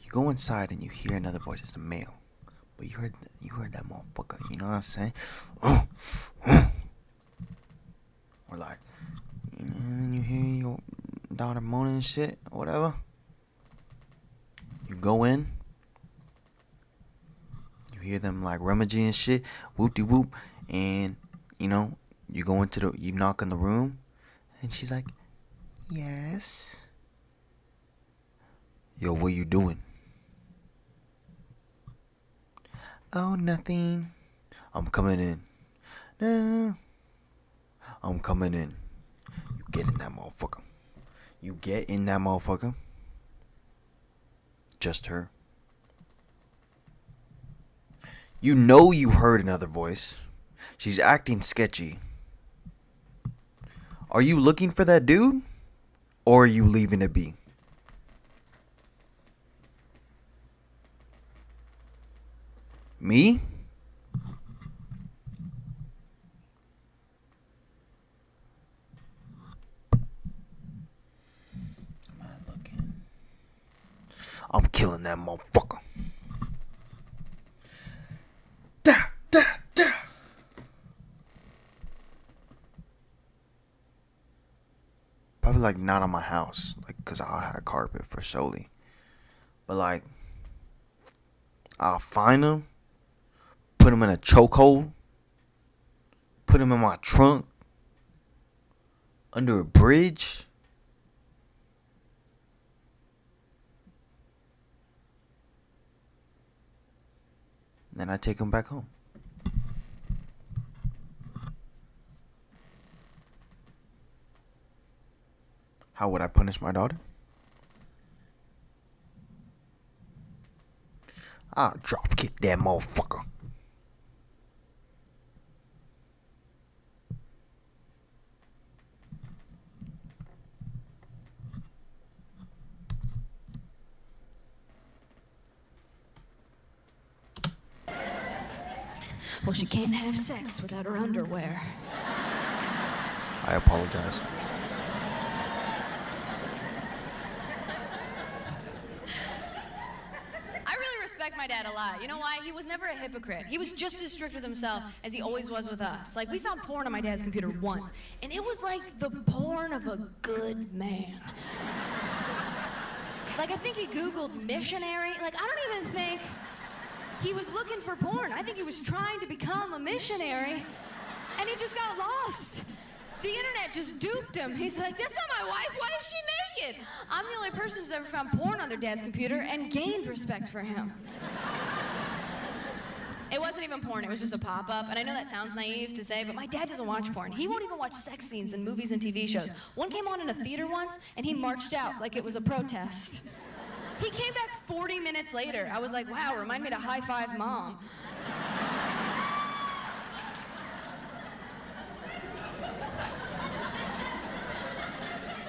You go inside and you hear another voice. It's a male, but you heard that motherfucker. You know what I'm saying? Or like, and you hear your daughter moaning and shit, or whatever. You go in. You hear them like rummaging and shit, whoop de whoop, and you know, you knock on the room, and she's like, yes. Yo, what you doing? Oh, nothing. I'm coming in. No. I'm coming in. You get in that motherfucker. You get in that motherfucker. Just her. You know you heard another voice. She's acting sketchy. Are you looking for that dude? Or are you leaving it be? Me? I'm killing that motherfucker. Probably like not on my house, like, cause I had carpet for solely. But like, I'll find him, put him in a chokehold, put him in my trunk, under a bridge. Then I take him back home. How would I punish my daughter? I'll drop kick that motherfucker. Well, she can't have sex without her underwear. I apologize. I really respect my dad a lot. You know why? He was never a hypocrite. He was just as strict with himself as he always was with us. Like, we found porn on my dad's computer once, and it was like the porn of a good man. Like, I think he Googled missionary. Like, I don't even think he was looking for porn. I think he was trying to become a missionary, and he just got lost. The internet just duped him. He's like, that's not my wife. Why is she naked? I'm the only person who's ever found porn on their dad's computer and gained respect for him. It wasn't even porn. It was just a pop-up. And I know that sounds naive to say, but my dad doesn't watch porn. He won't even watch sex scenes in movies and TV shows. One came on in a theater once, and he marched out like it was a protest. He came back 40 minutes later. I was like, wow, remind me to high-five Mom.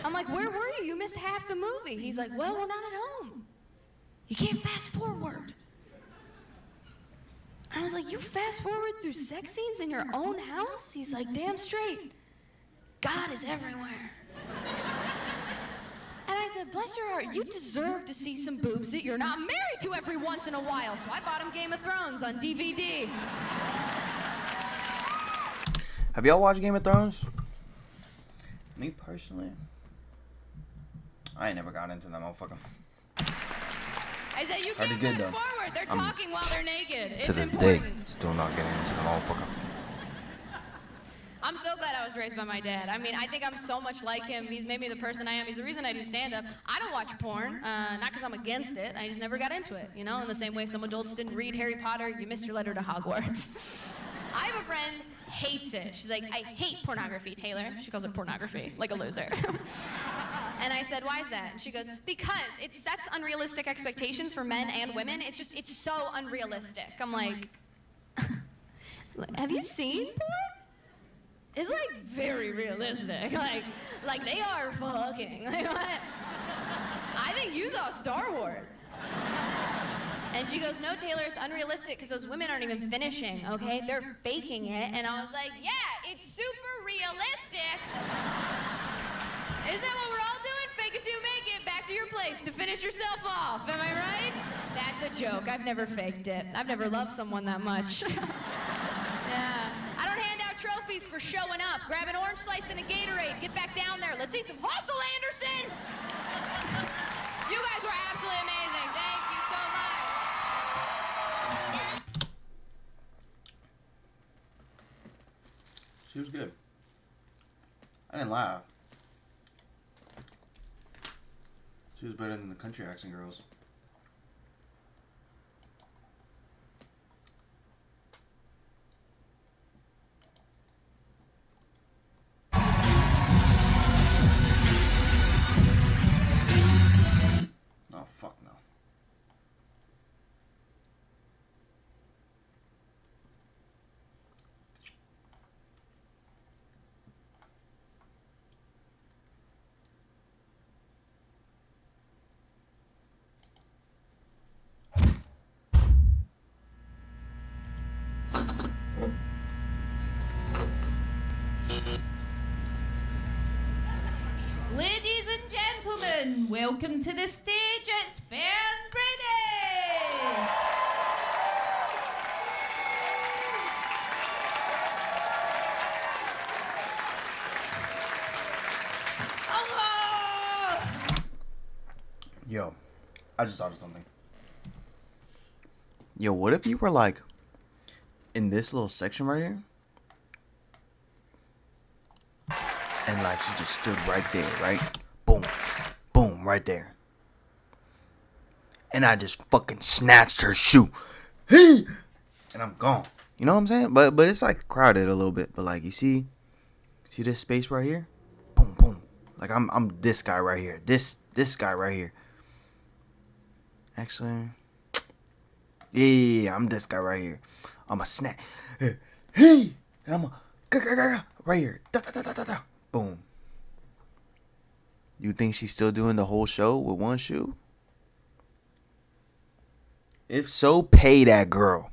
I'm like, where were you? You missed half the movie. He's like, well, we're not at home. You can't fast forward. I was like, you fast forward through sex scenes in your own house? He's like, damn straight. God is everywhere. And I said, bless your heart, you deserve to see some boobs that you're not married to every once in a while. So I bought him Game of Thrones on DVD. Have y'all watched Game of Thrones? Me personally, I ain't never got into that motherfucker. I said, you can't good, fast though. forward. They're talking while they're naked. It's To this important. day, still not getting into the motherfucker. I'm so glad I was raised by my dad. I mean, I think I'm so much like him. He's made me the person I am. He's the reason I do stand-up. I don't watch porn, not because I'm against it. I just never got into it, you know? In the same way some adults didn't read Harry Potter, you missed your letter to Hogwarts. I have a friend, hates it. She's like, I hate pornography, Taylor. She calls it pornography, like a loser. And I said, why is that? And she goes, because it sets unrealistic expectations for men and women. It's so unrealistic. I'm like, have you seen porn? It's like very realistic. Like they are fucking. Like what? I think you saw Star Wars. And she goes, no, Taylor, it's unrealistic because those women aren't even finishing, okay? They're faking it. And I was like, yeah, it's super realistic. Isn't that what we're all doing? Fake it till you make it. Back to your place to finish yourself off. Am I right? That's a joke. I've never faked it. I've never loved someone that much. Yeah. I don't hand out trophies for showing up. Grab an orange slice and a Gatorade. Get back down there. Let's see some hustle, Anderson. You guys were absolutely amazing. Thank you so much. She was good. I didn't laugh. She was better than the country accent girls. Oh, fuck no. Ladies and gentlemen, welcome to the stage. It's Fern Brady. Hello. Yo, I just thought of something. Yo, what if you were like in this little section right here? And like she just stood right there, right? Boom. Boom, right there. And I just fucking snatched her shoe. Hey! And I'm gone. You know what I'm saying? But it's like crowded a little bit. But like you see this space right here? Boom, boom. Like I'm this guy right here. This guy right here. Actually, yeah, I'm this guy right here. I'm a snap. Hey! And I'm a right here. Da, da, da, da, da, da. Boom. You think she's still doing the whole show with one shoe? If so, pay that girl.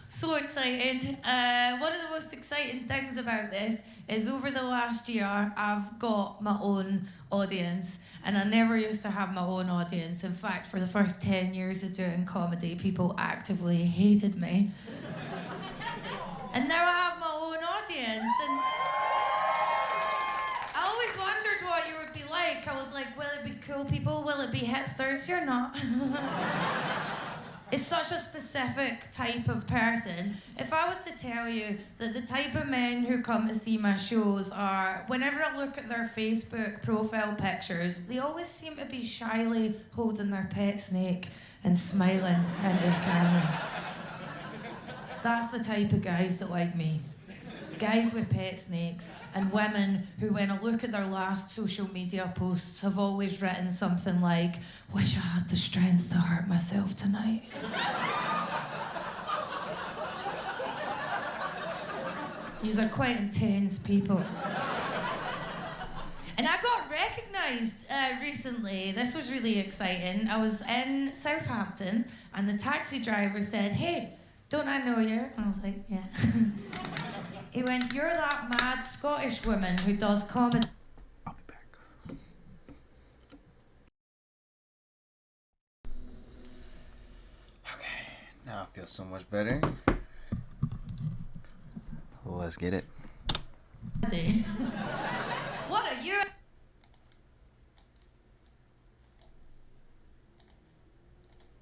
So exciting. One of the most exciting things about this is over the last year, I've got my own audience. And I never used to have my own audience. In fact, for the first 10 years of doing comedy, people actively hated me. And now I have my own audience. And I always wondered what you would be like. I was like, will it be cool people? Will it be hipsters? You're not. It's such a specific type of person. If I was to tell you that the type of men who come to see my shows are, whenever I look at their Facebook profile pictures, they always seem to be shyly holding their pet snake and smiling into the camera. That's the type of guys that like me. Guys with pet snakes and women who, when I look at their last social media posts, have always written something like, wish I had the strength to hurt myself tonight. These are quite intense people. And I got recognised recently. This was really exciting. I was in Southampton and the taxi driver said, hey, don't I know you? I was like, yeah. He went, you're that mad Scottish woman who does comedy. I'll be back. Okay, now I feel so much better. Let's get it. What are you?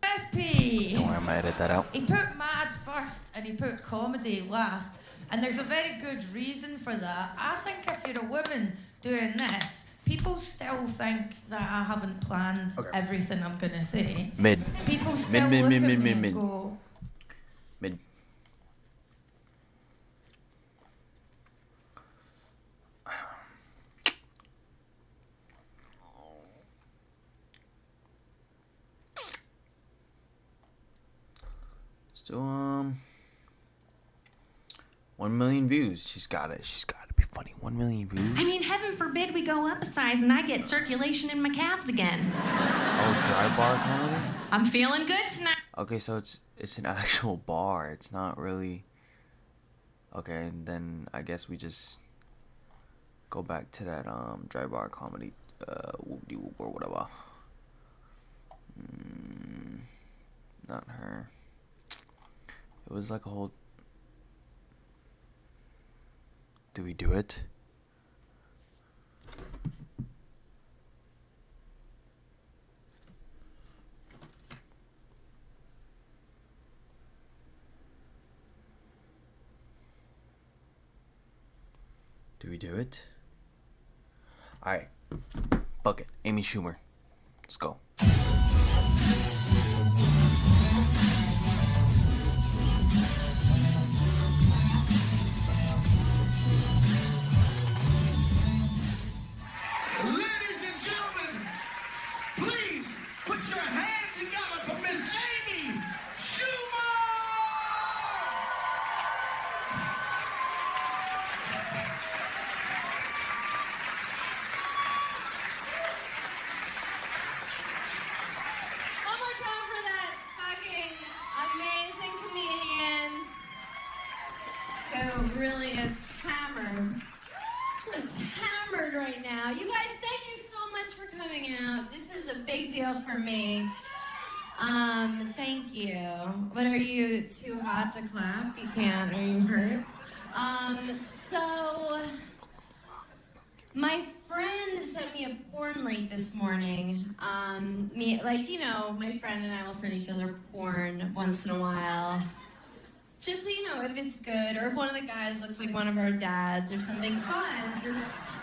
SP. Don't worry, I'm gonna edit that out. He put mad first and he put comedy last. And there's a very good reason for that. I think if you're a woman doing this, people still think that I haven't planned everything I'm gonna say. Mid. People still look at me and go, Mid. So 1 million views. She's gotta be funny. 1 million views. I mean, heaven forbid we go up a size and I get circulation in my calves again. Oh, dry bar comedy? I'm feeling good tonight. Okay, so it's an actual bar. It's not really. Okay, and then I guess we just go back to that dry bar comedy whoop-de-whoop or whatever. Not her. It was like a whole. Do we do it? Do we do it? Alright. Fuck it. Amy Schumer. Let's go. Ladies and gentlemen, please put your hands together for Miss Amy Schumer! One more time for that fucking amazing comedian who really is hammered. Just hammered right now. You guys, thank you so much for coming out. This is a big deal for me. Thank you. What, are you too hot to clap? You can't. Are you hurt? So my friend sent me a porn link this morning. My friend and I will send each other porn once in a while. Just so you know, if it's good, or if one of the guys looks like one of our dads or something fun, just,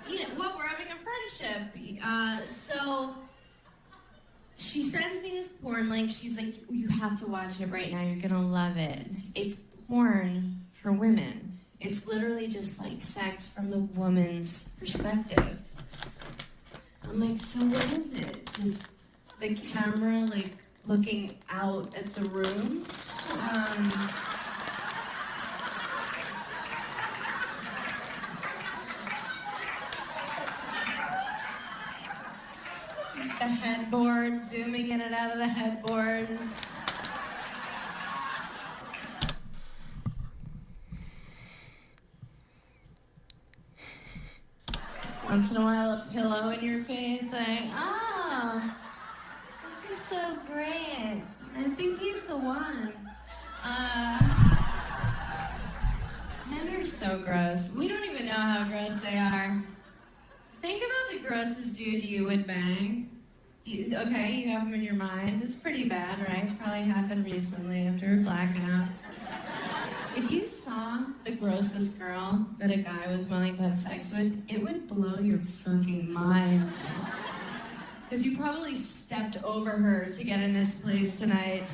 we're having a friendship. So she sends me this porn link. She's like, you have to watch it right now. You're going to love it. It's porn for women. It's literally just like sex from the woman's perspective. I'm like, so what is it? Just the camera, like, looking out at the room? The headboard, zooming in and out of the headboards. Once in a while, a pillow in your face, like, oh, this is so great. I think he's the one. Men are so gross. We don't even know how gross they are. Think about the grossest dude you would bang. You have him in your mind. It's pretty bad, right? Probably happened recently after a blackout. If you saw the grossest girl that a guy was willing to have sex with, it would blow your fucking mind. Because you probably stepped over her to get in this place tonight.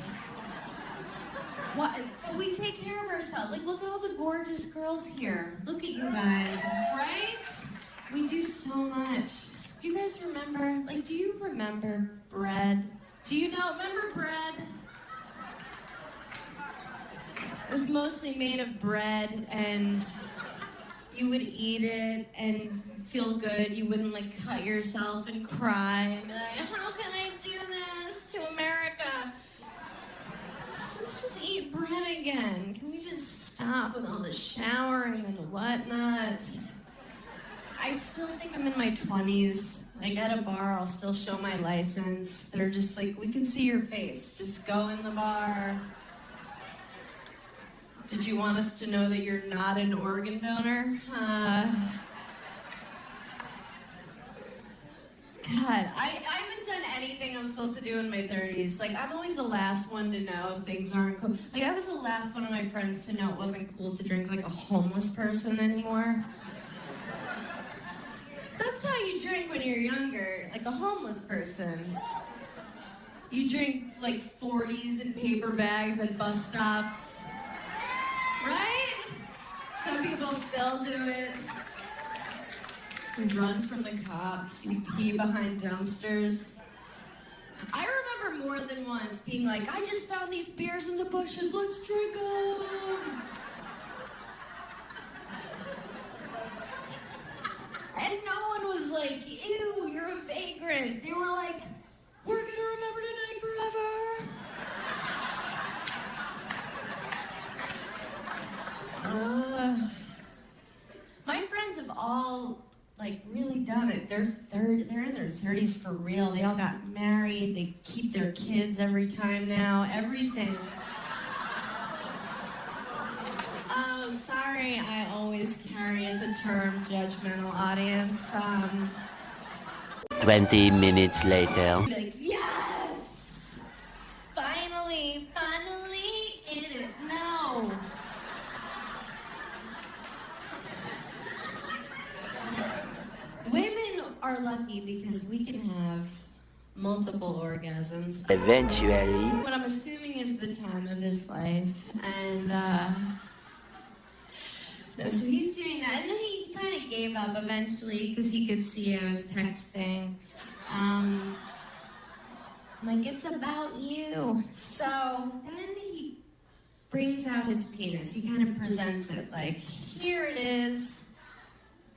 What? But we take care of ourselves. Like, look at all the gorgeous girls here. Look at you guys, right? We do so much. Do you guys remember? Like, do you remember bread? Remember bread? It was mostly made of bread, and you would eat it and feel good. You wouldn't, like, cut yourself and cry and be like, how can I do this to America? Let's just eat bread again. Can we just stop with all the showering and whatnot? I still think I'm in my 20s. Like, at a bar, I'll still show my license. They're just like, we can see your face. Just go in the bar. Did you want us to know that you're not an organ donor? God, I haven't done anything I'm supposed to do in my 30s. Like, I'm always the last one to know if things aren't cool. Like, I was the last one of my friends to know it wasn't cool to drink like a homeless person anymore. That's how you drink when you're younger, like a homeless person. You drink like 40s in paper bags at bus stops. Right? Some people still do it. You run from the cops, you pee behind dumpsters. I remember more than once being like, I just found these beers in the bushes, let's drink them. And no one was like, ew, you're a vagrant. They were like, we're gonna remember tonight forever. My friends have all like really done it. They're in their 30s for real. They all got married. They keep their kids every time now. Everything. Oh, sorry. I always carry into term judgmental audience. 20 minutes later. Be like, yes! Finally in it. No. Women are lucky because we can have multiple orgasms. Eventually. What I'm assuming is the time of his life. And, no, so he's doing that. And then he kind of gave up eventually because he could see I was texting. Like, it's about you. So then he brings out his penis. He kind of presents it like, here it is.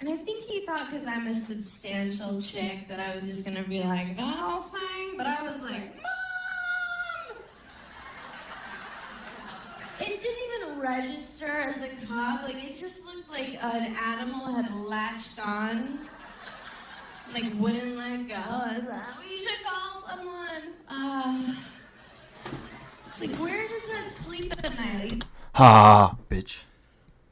And I think he thought because I'm a substantial chick that I was just going to be like, that whole thing. But I was like, Mom! It didn't even register as a cock. Like, it just looked like an animal had latched on. Like, wouldn't let go. I was like, we should call someone. It's like, where does that sleep at night? Ha, bitch.